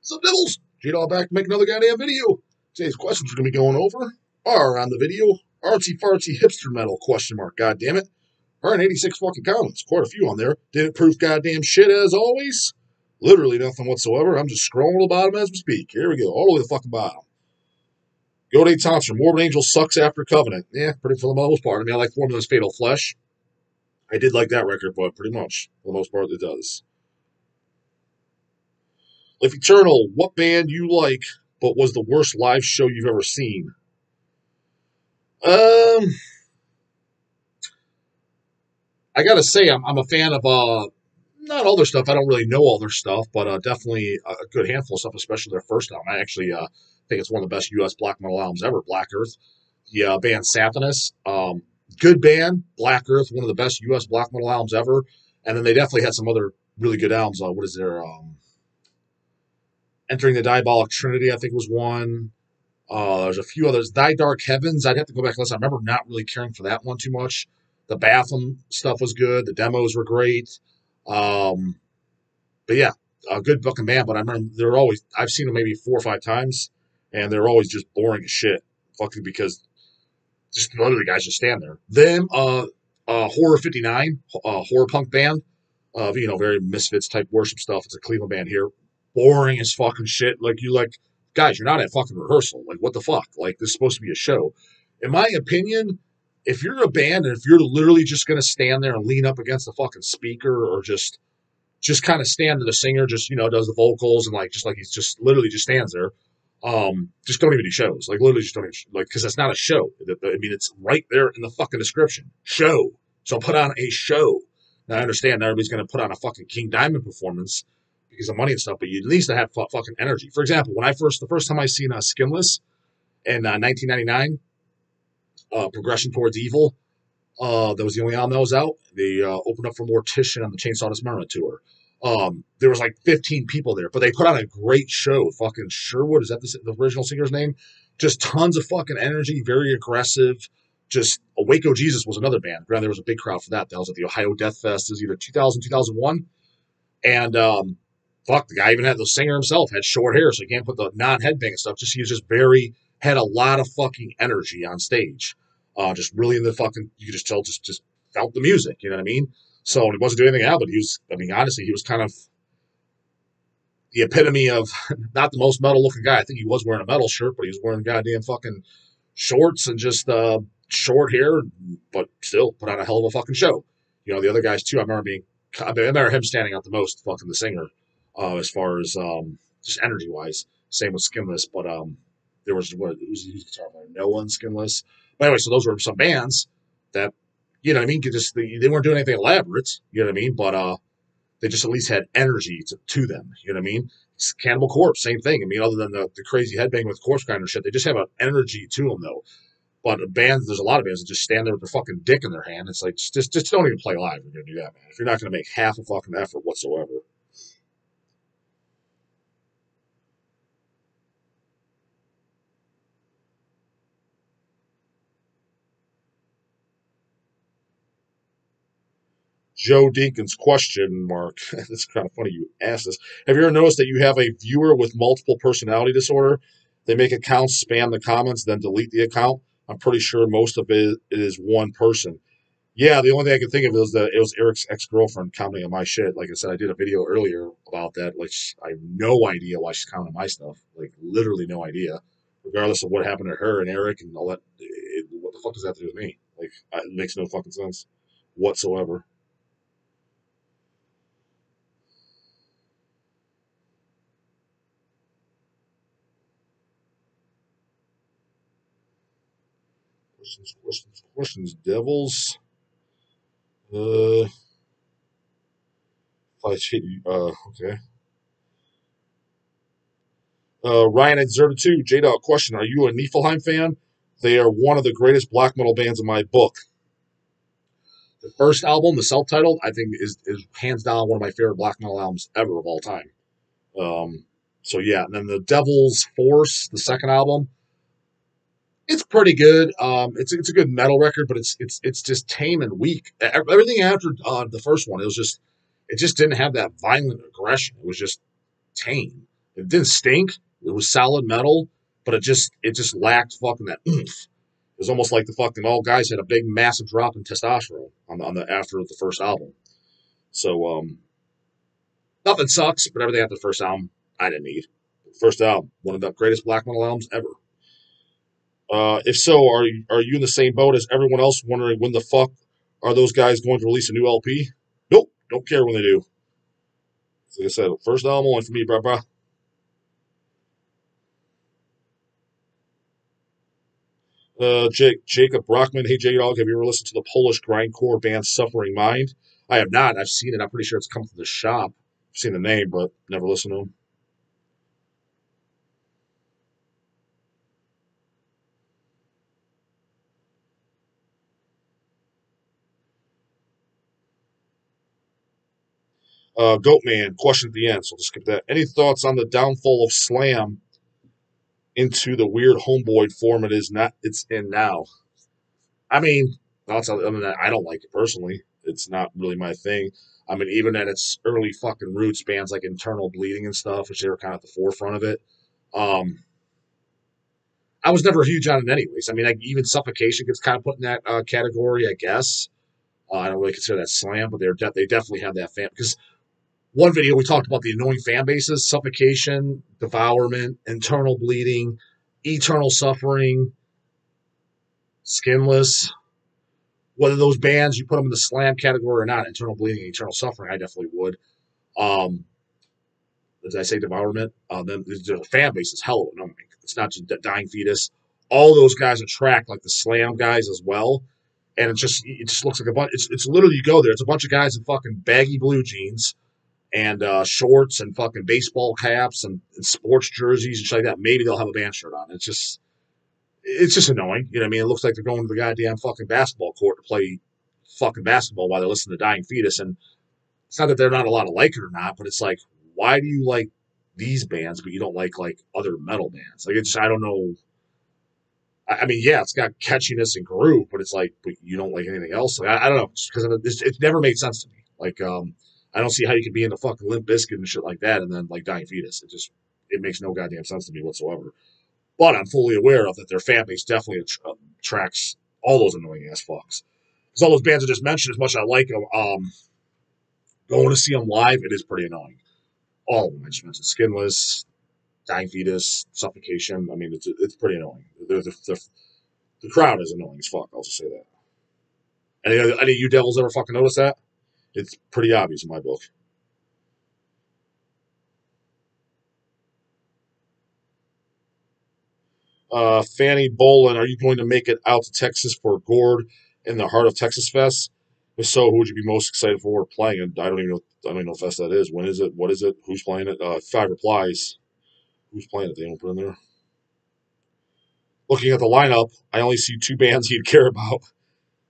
Sup, Devils? J-Dog back to make another goddamn video. Today's questions we're going to be going over are on the video artsy fartsy hipster metal question mark. God damn it. 186 fucking comments. Quite a few on there. Didn't proof goddamn shit as always. Literally nothing whatsoever. I'm just scrolling to the bottom as we speak. Here we go. All the way to the fucking bottom. Go Thompson. Morbid Angel sucks after Covenant. Yeah, pretty for the most part. I mean, I like Formula's Fatal Flesh. I did like that record, but pretty much for the most part it does. Life Eternal, what band you like, but was the worst live show you've ever seen? I gotta say, I'm a fan of not all their stuff. I don't really know all their stuff, but definitely a good handful of stuff, especially their first album. I actually think it's one of the best U.S. black metal albums ever. Black Earth, the band Sathanas, good band. Black Earth, one of the best U.S. black metal albums ever. And then they definitely had some other really good albums. What is their Entering the Diabolic Trinity, I think was one. There's a few others. Thy Dark Heavens, I'd have to go back and listen. I remember not really caring for that one too much. The Batham stuff was good. The demos were great. But yeah, a good fucking band. But I remember they're always, I've seen them maybe 4 or 5 times, and they're always just boring as shit. Fucking because just none of the guys just stand there. Them, Horror 59, horror punk band, very Misfits type worship stuff. It's a Cleveland band here. Boring as fucking shit. Guys, you're not at fucking rehearsal. Like, what the fuck? Like, this is supposed to be a show. In my opinion, if you're a band and if you're literally just going to stand there and lean up against the fucking speaker or just kind of stand to the singer, does the vocals and he's just literally just stands there, just don't even do shows. Like, literally just don't even, because that's not a show. I mean, it's right there in the fucking description. Show. So put on a show. Now, I understand everybody's going to put on a fucking King Diamond performance because of money and stuff, but you at least have fucking energy. For example, the first time I seen Skinless in 1999, Progression Towards Evil, that was the only album that was out. They opened up for Mortician on the Chainsaw Dismemberment tour. There was like 15 people there, but they put on a great show. Fucking Sherwood, is that the original singer's name? Just tons of fucking energy, very aggressive. Just Waco Jesus was another band. Granted, there was a big crowd for that. That was at the Ohio Death Fest. It was either 2000, 2001. And the guy even had the singer himself had short hair, so you can't put the non-headbang stuff. Just he was just had a lot of fucking energy on stage. Just really in the fucking, you could just tell, just felt the music. You know what I mean? So he wasn't doing anything out, but honestly, he was kind of the epitome of not the most metal looking guy. I think he was wearing a metal shirt, but he was wearing goddamn fucking shorts and just short hair, but still put on a hell of a fucking show. The other guys too. I remember him standing out the most, fucking the singer. As far as just energy wise, same with Skinless, but there was who's guitar player? No one Skinless. But anyway, so those were some bands that what I mean. They weren't doing anything elaborate, you know what I mean, but they just at least had energy to them, you know what I mean. Cannibal Corpse, same thing. I mean, other than the crazy headbang with corpse grinder shit, they just have an energy to them though. But there's a lot of bands that just stand there with their fucking dick in their hand. It's like just don't even play live if you're gonna do that, man. If you're not gonna make half a fucking effort whatsoever. Joe Deacon's question mark. It's kind of funny you asked this. Have you ever noticed that you have a viewer with multiple personality disorder? They make accounts, spam the comments, then delete the account. I'm pretty sure most of it is one person. Yeah, the only thing I can think of is that it was Eric's ex-girlfriend commenting on my shit. Like I said, I did a video earlier about that. Like, I have no idea why she's commenting on my stuff. Like, literally no idea. Regardless of what happened to her and Eric and all that, what the fuck does that have to do with me? Like, it makes no fucking sense whatsoever. Questions, Devils. Okay. Ryan at 02, J-Dog question. Are you a Niflheim fan? They are one of the greatest black metal bands in my book. The first album, the self-titled, I think is hands down one of my favorite black metal albums ever of all time. So yeah, and then the Devil's Force, the second album, it's pretty good. It's a good metal record, but it's just tame and weak. Everything after the first one, it just didn't have that violent aggression. It was just tame. It didn't stink. It was solid metal, but it just lacked fucking that oomph. It was almost like the fucking all guys had a big massive drop in testosterone on the after the first album. So nothing sucks, but everything after the first album I didn't need. First album, one of the greatest black metal albums ever. If so, are you in the same boat as everyone else, wondering when the fuck are those guys going to release a new LP? Nope, don't care when they do. Like I said, first album only for me, bruh. Jacob Brockman, hey J Dog, have you ever listened to the Polish grindcore band Suffering Mind? I have not. I've seen it. I'm pretty sure it's come to the shop. I've seen the name, but never listened to them. Goatman, question at the end, so let's skip that. Any thoughts on the downfall of Slam into the weird homeboy form it's in now? I mean, I don't like it personally. It's not really my thing. I mean, even at its early fucking roots, bands like Internal Bleeding and stuff, which they were kind of at the forefront of it. Um, I was never huge on it, anyways. I mean, even Suffocation gets kind of put in that category, I guess. I don't really consider that slam, but they definitely have that fan because one video we talked about the annoying fan bases: Suffocation, Devourment, Internal Bleeding, Eternal Suffering, Skinless. Whether those bands you put them in the slam category or not, Internal Bleeding, Eternal Suffering, I definitely would. Um, as I say, Devourment, then the fan base is hell of annoying. It's not just Dying Fetus. All those guys attract like the slam guys as well, and it just looks like a bunch. It's literally you go there. It's a bunch of guys in fucking baggy blue jeans and shorts and fucking baseball caps and sports jerseys and shit like that. Maybe they'll have a band shirt on. It's just annoying. You know what I mean? It looks like they're going to the goddamn fucking basketball court to play fucking basketball while they're listening to Dying Fetus. And it's not that they're not allowed to like it or not, but it's like, why do you like these bands, but you don't like other metal bands? Like, I don't know. I mean, yeah, it's got catchiness and groove, but it's like, but you don't like anything else. Like, I don't know, because it never made sense to me. Like, I don't see how you could be into fucking Limp Bizkit and shit like that, and then like Dying Fetus. It makes no goddamn sense to me whatsoever. But I'm fully aware of that their fan base definitely attracts all those annoying ass fucks. Because all those bands I just mentioned, as much as I like them, going to see them live, it is pretty annoying. All of them I just mentioned: Skinless, Dying Fetus, Suffocation. I mean, it's pretty annoying. The crowd is annoying as fuck. I'll just say that. Any of you devils ever fucking notice that? It's pretty obvious in my book. Fanny Bolin, are you going to make it out to Texas for Gord in the heart of Texas Fest? If so, who would you be most excited for playing it? I don't even know what fest that is. When is it? What is it? Who's playing it? Five replies. Who's playing it? They don't put in there. Looking at the lineup, I only see two bands he'd care about,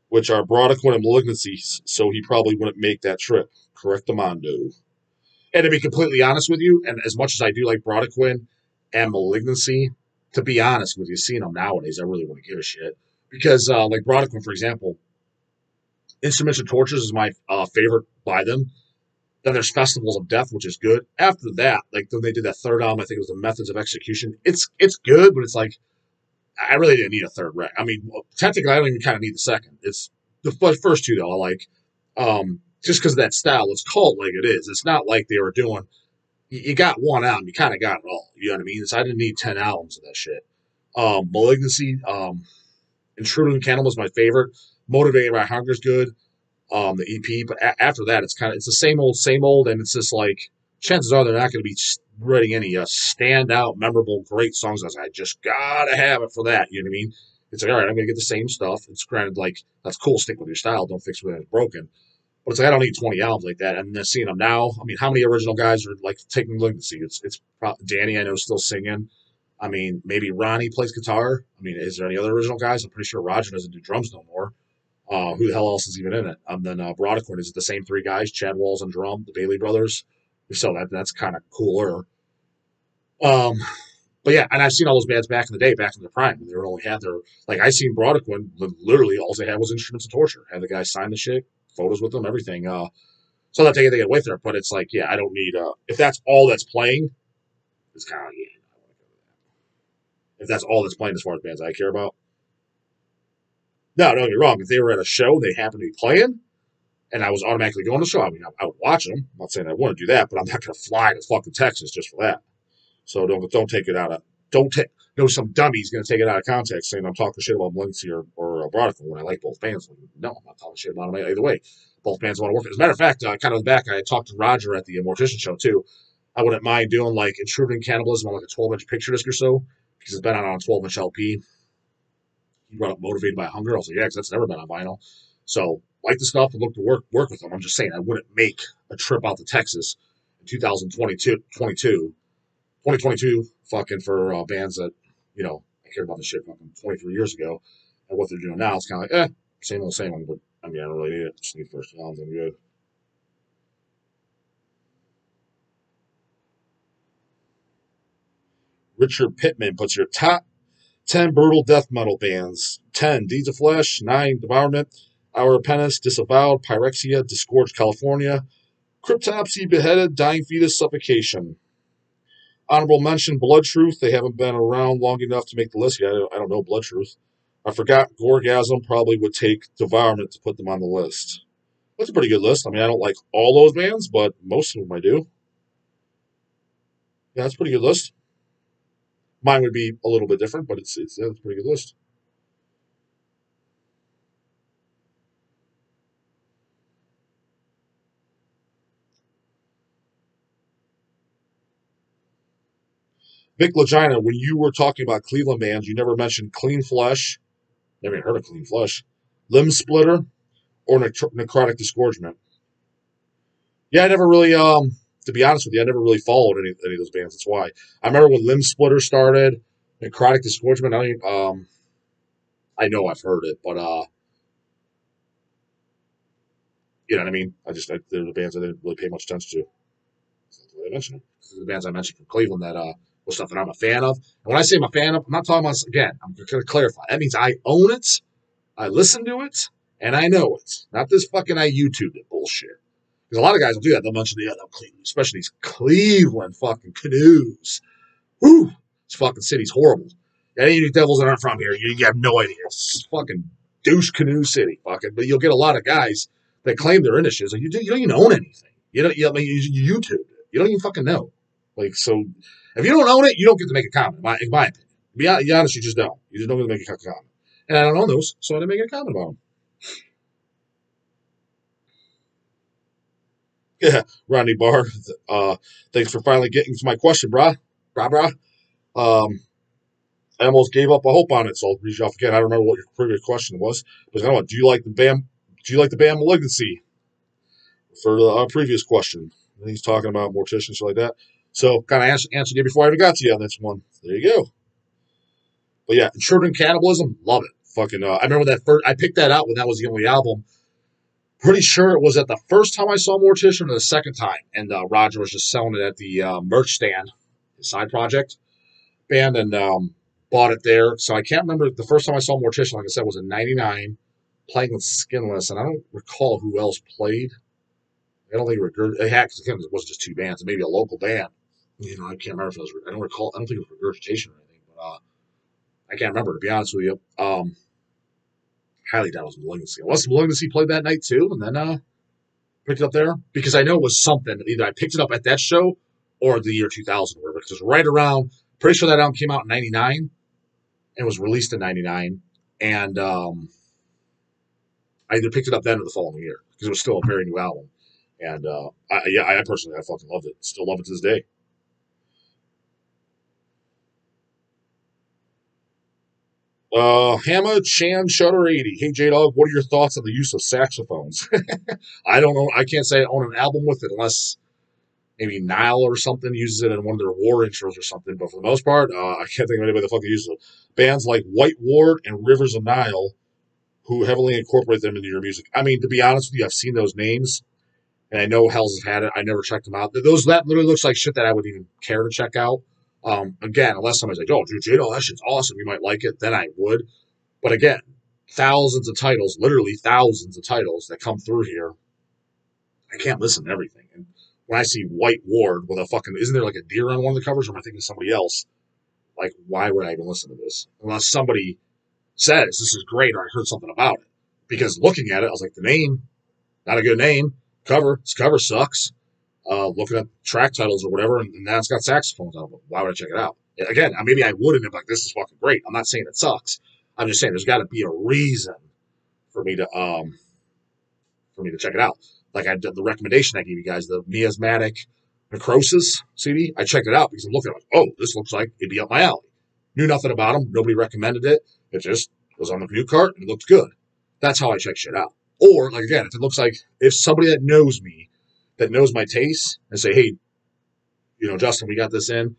which are Brodequin and Malignancy, so he probably wouldn't make that trip. Correct, Amando. And to be completely honest with you, and as much as I do like Brodequin and Malignancy, to be honest with you, seeing them nowadays, I really wouldn't give a shit. Because, like Brodequin, for example, Instruments of Tortures is my favorite by them. Then there's Festivals of Death, which is good. After that, like when they did that third album, I think it was the Methods of Execution. It's good, but it's like I really didn't need a third record. I mean, technically, I don't even kind of need the second. It's the first two though. I like just because of that style. It's called like it is. It's not like they were doing. You got one album, you kind of got it all. You know what I mean? So I didn't need 10 albums of that shit. Malignancy, Intruding Cannibal is my favorite. Motivated by Hunger is good. The EP, but after that, it's the same old, and it's just like chances are they're not going to be writing any standout, memorable, great songs. As I just gotta have it for that. You know what I mean? It's like all right, I'm going to get the same stuff. It's granted like that's cool. Stick with your style. Don't fix what is broken. But it's like I don't need 20 albums like that. And then seeing them now, I mean, how many original guys are like taking Malignancy? It's Danny, I know, still singing. I mean, maybe Ronnie plays guitar. I mean, is there any other original guys? I'm pretty sure Roger doesn't do drums no more. Who the hell else is even in it? And then Brodequin is the same three guys: Chad Walls on drum, the Bailey brothers. So that's kind of cooler. Um, but yeah, and I've seen all those bands back in the day, back in the prime, when they were only had their like I seen Brodequin. Literally, all they had was Instruments of Torture. Had the guys sign the shit, photos with them, everything. So that they get away with it. But it's like, yeah, I don't need if that's all that's playing. It's kind of like, yeah, I want to go to that. If that's all that's playing as far as bands I care about. No, don't get me wrong. If they were at a show, they happened to be playing, and I was automatically going to the show. I mean, I would watch them. I'm not saying I wouldn't do that, but I'm not going to fly to fucking Texas just for that. So don't take it out of don't take. You know, some dummy's going to take it out of context, saying I'm talking shit about Malignancy or Brodical when I like both bands. No, I'm not talking shit about them either way. Both bands want to work. As a matter of fact, kind of in the back, I talked to Roger at the Mortician show too. I wouldn't mind doing like Intruding Cannibalism on like a 12-inch picture disc or so because it's been out on a 12-inch LP. He brought up Motivated by Hunger. I was like, yeah, because that's never been on vinyl. So like the stuff and look to work with them. I'm just saying I wouldn't make a trip out to Texas in 2022 fucking for bands that, you know, I cared about the shit fucking 23 years ago. And what they're doing now, it's kind of like, same old, same one. But I mean, I don't really need it. Just need first rounds and good. Richard Pittman puts your top 10 brutal death metal bands. 10, Deeds of Flesh. 9, Devourment. Our Apprentice, Disavowed. Pyrexia, Disgorged California. Cryptopsy, Beheaded. Dying Fetus, Suffocation. Honorable mention, Blood Truth. They haven't been around long enough to make the list yet. I don't know Blood Truth. I forgot Gorgasm probably would take Devourment to put them on the list. That's a pretty good list. I mean, I don't like all those bands, but most of them I do. Yeah, that's a pretty good list. Mine would be a little bit different, but it's a pretty good list. Vic Lagina, when you were talking about Cleveland bands, you never mentioned Clean Flesh. Never even heard of Clean Flesh. Limb Splitter or Necrotic Disgorgement. Yeah, I never really, to be honest with you, I never really followed any of those bands. That's why. I remember when Limb Splitter started, Necrotic Disgorgement. I know I've heard it, but you know what I mean. They're the bands I didn't really pay much attention to. So that's why I mentioned them. These are the bands I mentioned from Cleveland that was stuff that I'm a fan of. And when I say I'm a fan of, I'm not talking about again. I'm going to clarify. That means I own it, I listen to it, and I know it. Not this fucking I YouTubed it bullshit. Because a lot of guys will do that. They'll mention the other Cleveland, especially these Cleveland fucking canoes. Whew, this fucking city's horrible. Any of you devils that aren't from here, you have no idea. It's fucking douche canoe city, fucking. But you'll get a lot of guys that claim they're into shit. Like, you don't even own anything. You don't. I mean, you YouTube it. You don't even fucking know. Like, so if you don't own it, you don't get to make a comment. In my opinion, be honest, you just don't. You just don't get to make a comment. And I don't own those, so I didn't make a comment about them. Yeah, Rodney Barr. Thanks for finally getting to my question, brah. Brah. I almost gave up a hope on it, so I'll read you off again. I don't remember what your previous question was, but I don't know. Do you like the band? Do you like the band Malignancy? For the previous question, and he's talking about Mortician, shit like that. So kind of answered you before I even got to you on this one. There you go. But yeah, Intruding Cannibalism, love it. Fucking, I remember that first. I picked that out when that was the only album. Pretty sure it was at the first time I saw Mortician or the second time, and Roger was just selling it at the merch stand, his side project band, and bought it there. So I can't remember the first time I saw Mortician. Like I said, was in '99, playing with Skinless, and I don't recall who else played. I don't think it was just two bands, maybe a local band. You know, I can't remember if it was. I don't recall. I don't think it was Regurgitation or anything, but I can't remember to be honest with you. Highly doubt it was Malignancy. Unless Malignancy played that night too, and then picked it up there because I know it was something. Either I picked it up at that show or the year 2000, or whatever. Because it was right around. Pretty sure that album came out in '99 and was released in '99, and I either picked it up then or the following year because it was still a very new album. And I personally, I fucking loved it. Still love it to this day. Hammer Chan Shutter 80. Hey J Dog, what are your thoughts on the use of saxophones? I don't know. I can't say I own an album with it unless maybe Nile or something uses it in one of their war intros or something. But for the most part, I can't think of anybody that fucking uses it. Bands like White Ward and Rivers of Nile who heavily incorporate them into your music. I mean, to be honest with you, I've seen those names. And I know Hells have had it. I never checked them out. That literally looks like shit that I would even care to check out. Again, unless somebody's like, "Oh, dude, Jado, that shit's awesome. You might like it," then I would. But again, thousands of titles, literally thousands of titles that come through here. I can't listen to everything. And when I see White Ward with a fucking, isn't there like a deer on one of the covers, or am I thinking of somebody else? Like, why would I even listen to this? Unless somebody says this is great or I heard something about it. Because looking at it, I was like, the name, not a good name. This cover sucks. Looking at track titles or whatever, and now it's got saxophones on it. Why would I check it out? Again, maybe I wouldn't if like this is fucking great. I'm not saying it sucks. I'm just saying there's got to be a reason for me to check it out. Like I did the recommendation I gave you guys, the Miasmatic Necrosis CD. I checked it out because I'm looking at it like, oh, this looks like it'd be up my alley. Knew nothing about them. Nobody recommended it. It just was on the view cart and it looked good. That's how I check shit out. Or like again, if it looks like if somebody that knows me, that knows my tastes, and say, hey, Justin, we got this in.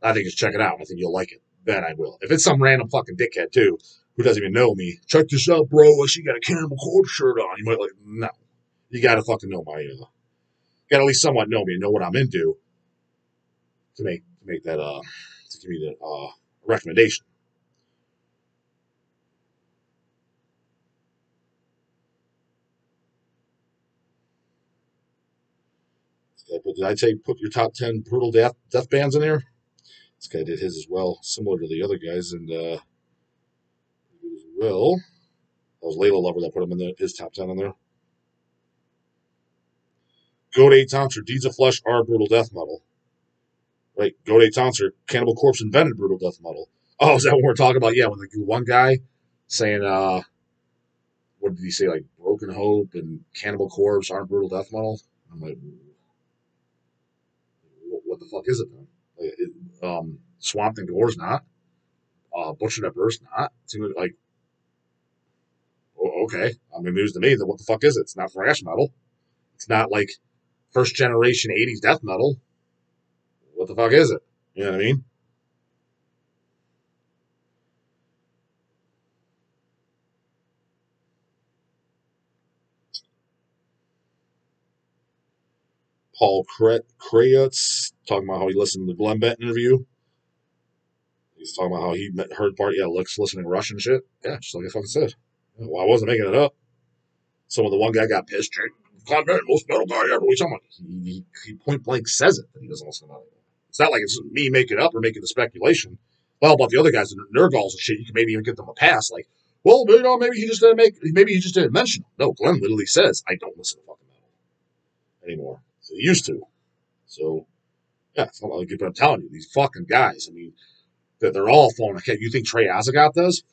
I think just check it out. I think you'll like it. Then I will. If it's some random fucking dickhead too, who doesn't even know me, check this out, bro. She got a Cannibal Corpse shirt on. You might like, no. You got to fucking know my, got to at least somewhat know me and know what I'm into to make that, to give me the recommendation. But did I say put your top 10 brutal death bands in there? This guy did his as well, similar to the other guys, and as well. That was Layla Lover that put him in his top 10 in there. Goat 8 Tonser, Deeds of Flesh are brutal death metal. Right? Goat 8 Tonser, Cannibal Corpse invented brutal death metal. Oh, is that what we're talking about? Yeah, when the one guy saying, what did he say? Like Broken Hope and Cannibal Corpse aren't brutal death metal? I'm like, what the fuck is it then? Swamp Thing Gore's not. Butcher That Burst not. It seems like, okay. I mean, news to me. Then what the fuck is it? It's not thrash metal. It's not like first generation 80s death metal. What the fuck is it? You know what I mean? Paul Krayutz talking about how he listened to the Glenn Benton interview. He's talking about how he heard part, listening Russian shit. Yeah, just like I fucking said. Well, I wasn't making it up. So when the one guy got pissed, Glenn Benton, most metal guy ever. What are you he point blank says it that he doesn't listen to metal. It's not like it's me making it up or making the speculation. Well, about the other guys, the Nergals and shit, you can maybe even get them a pass. Like, well, maybe he just didn't mention them. No, Glenn literally says, I don't listen to fucking metal anymore. So he used to. So, yeah, it's not like, but I'm telling you, these fucking guys, I mean, they're all falling. Okay, you think Trey Azagot does?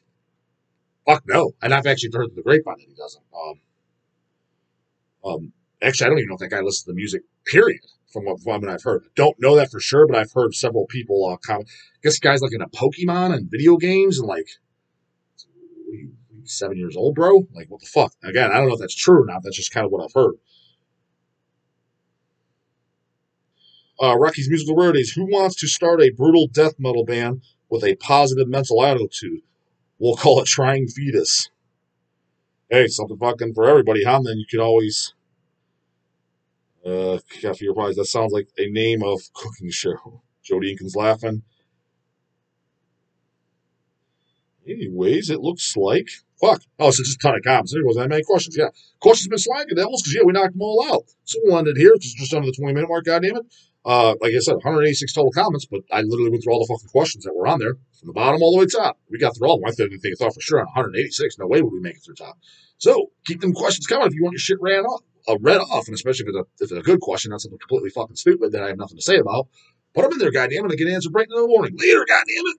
Fuck no. And I've actually heard the grapevine that he doesn't. Actually, I don't even know if that guy listens to the music, period, from what I've heard. Don't know that for sure, but I've heard several people comment. I guess guys like into Pokemon and video games and like, 7 years old, bro? Like, what the fuck? Again, I don't know if that's true or not. That's just kind of what I've heard. Rocky's Musical Rarities. Who wants to start a brutal death metal band with a positive mental attitude? We'll call it Trying Fetus. Hey, something fucking for everybody, huh? And then you could always Cafe Your Prize. That sounds like a name of cooking show. Jody Inkin's laughing. Anyways, it looks like fuck. Oh, so just a ton of comments. There wasn't that many questions. Yeah, questions been slacking, Devils, because we knocked them all out. So we'll end it here. Just under the 20-minute mark. Goddammit. Like I said, 186 total comments, but I literally went through all the fucking questions that were on there from the bottom all the way top. We got through all of them. I didn't think for sure on 186. No way would we make it through top. So keep them questions coming if you want your shit read off, and especially if it's a good question, not something completely fucking stupid that I have nothing to say about. Put them in there, goddammit, and get an answer bright in the morning. Later, goddammit.